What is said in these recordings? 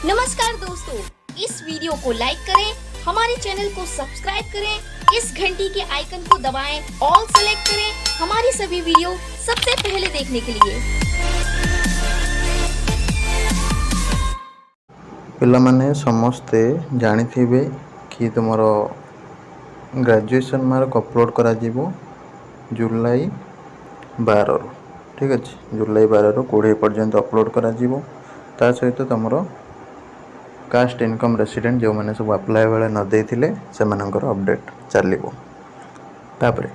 नमस्कार दोस्तों, इस वीडियो को लाइक करें, हमारे चैनल को सब्सक्राइब करें, इस घंटी के आइकन को दबाएं, ऑल सेलेक्ट करें हमारी सभी वीडियो सबसे पहले देखने के लिए। पिलामाने समस्ते जानिथिबे कि तुमरो ग्रेजुएशन मार्क अपलोड करा जीवो जुलाई 12 ठीक अच्छे जुलाई 12 20 पर्यंत अपलोड करा जीवो ता सहित तुमरो कास्ट इनकम रेसिडेंट जो मैंने सब अप्लाई बेले न देथिले से मानकर अपडेट चलिबो तापरे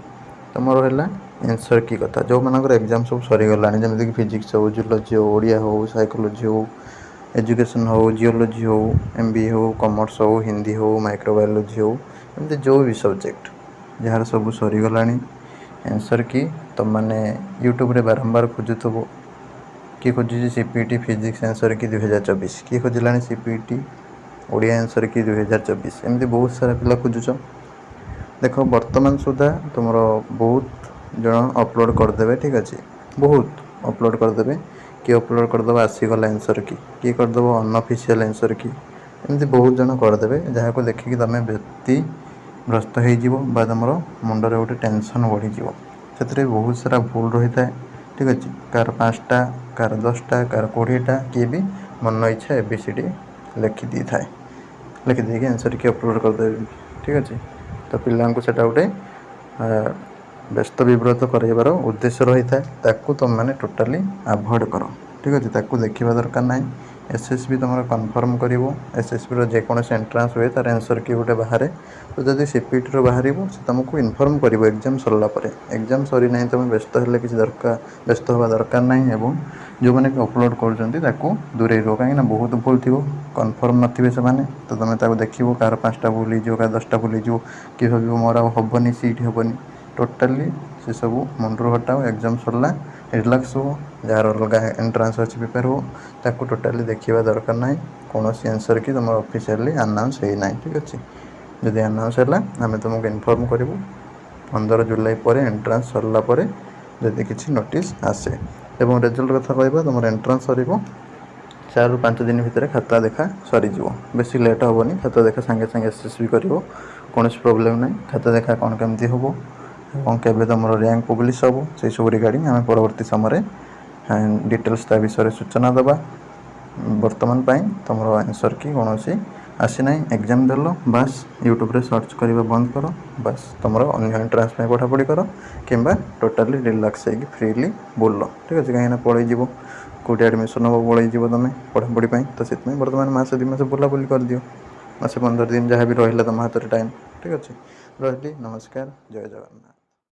तुमरो हैला आंसर की कथा जो मानकर एग्जाम सब सरी गलानी जेमति कि फिजिक्स हो जूलॉजी हो ओडिया हो साइकोलॉजी हो एजुकेशन हो जियोलॉजी हो एमबीए हो कॉमर्स हो हिंदी हो माइक्रोबायोलॉजी हो एमती जो भी सब्जेक्ट जार सब सरी गलानी आंसर की तुम मैंने यूट्यूब रे बारंबार खोजुथबो किए खोजुची सीपीटी फिजिक्स आंसर की 2024 किए खोजिलानी सीपीटी ओडिया आंसर की 2024 एमती बहुत सारा पिला खोजुछ देख वर्तमान सुधा तुम बहुत जन अपलोड करदे ठीक अच्छे बहुत अपलोड करदे किए अपलोड करदे आसीगला आंसर की किए करदे अनऑफिशियल आंसर की एमती बहुत जन करदे जहाँ को देखिकी तुम व्यक्तिभ्रष्ट हो तुम मुंडर गोटे टेंशन बढ़ीज से बहुत सारा भूल रही है ठीक अच्छे कार 5टा कार 10टा कार 20टा किए भी मन इच्छा एबीसीडी लिखिदी थाए लिखिदी आंसर की अपलोड करदे ठीक अच्छे तो पिला गोटे व्यस्त विव्रत कर उद्देश्य रही है तुम मैंने टोटाली अवॉइड कर ठीक अच्छे देखा दरकार ना एसएसबी तुम कन्फर्म कर एसएसबी जेकोसी एंट्रांस हुए तार आंसर की गोटे बाहर तो जब सीपीटी बाहर तुमको इनफर्म कर एग्जाम सरला एग्जाम सरी ना तुम व्यस्त है किसी दरकार व्यस्त हवा दरकार ना एवं जो मैंने अपलोड कर दूरे रुह कहीं बहुत भूल थी कन्फर्म नथिबे से तो तुम देखो कार 5टा भूल हो कार 10टा भूल हो कि भाव मोर हेनी सीट हेनी टोटाली से सब मुंडू हटाओ एग्जाम सरला रिलैक्स हो जार अलग एंट्रांस अच्छी प्रिपेयर हो ताको टोटाली देखा दरकार ना कौन आंसर की तुम ऑफिशियली अनाउंस होना ठीक अच्छे जदि अनाउंस है आम तुमको इनफॉर्म करूँ 15 जुलाई पर एंट्रांस सरला जदि किसी नोटिस आसे एवं रिजल्ट कथा कहवा तुम एंट्रांस सर 4 ରୁ 5 दिन भितर खाता देखा सरीज बेसी लेट हेनी खाता देखा सांगे सांगे एसएसबी कर कौन प्रोब्लेम ना खाता देखा कौन केमती हम और केबे तुम रैंक पब्लिश हम से सब रिगार्डिंग आम परवर्ती समय डिटेल्स ता विषय सूचना दबा वर्तमान तुम आंसर की कौन आसी ना एग्जाम देल बास यूट्यूब रे सर्च करवा बंद कर बास तुम अन्य एंट्रांस पढ़ापढ़ी कर कि टोटाली रिलैक्स फ्रीली बुल ठीक अच्छे कहीं पलैज कौटे एडमिशन हम पलैज तुम पढ़ापढ़ी तो से बर्तमान मस 2 मास बुलाबुली कर दियो मासे 15 दिन जहाँ भी रहा तुम हाथ टाइम ठीक अच्छे रही नमस्कार जय जगन्नाथ।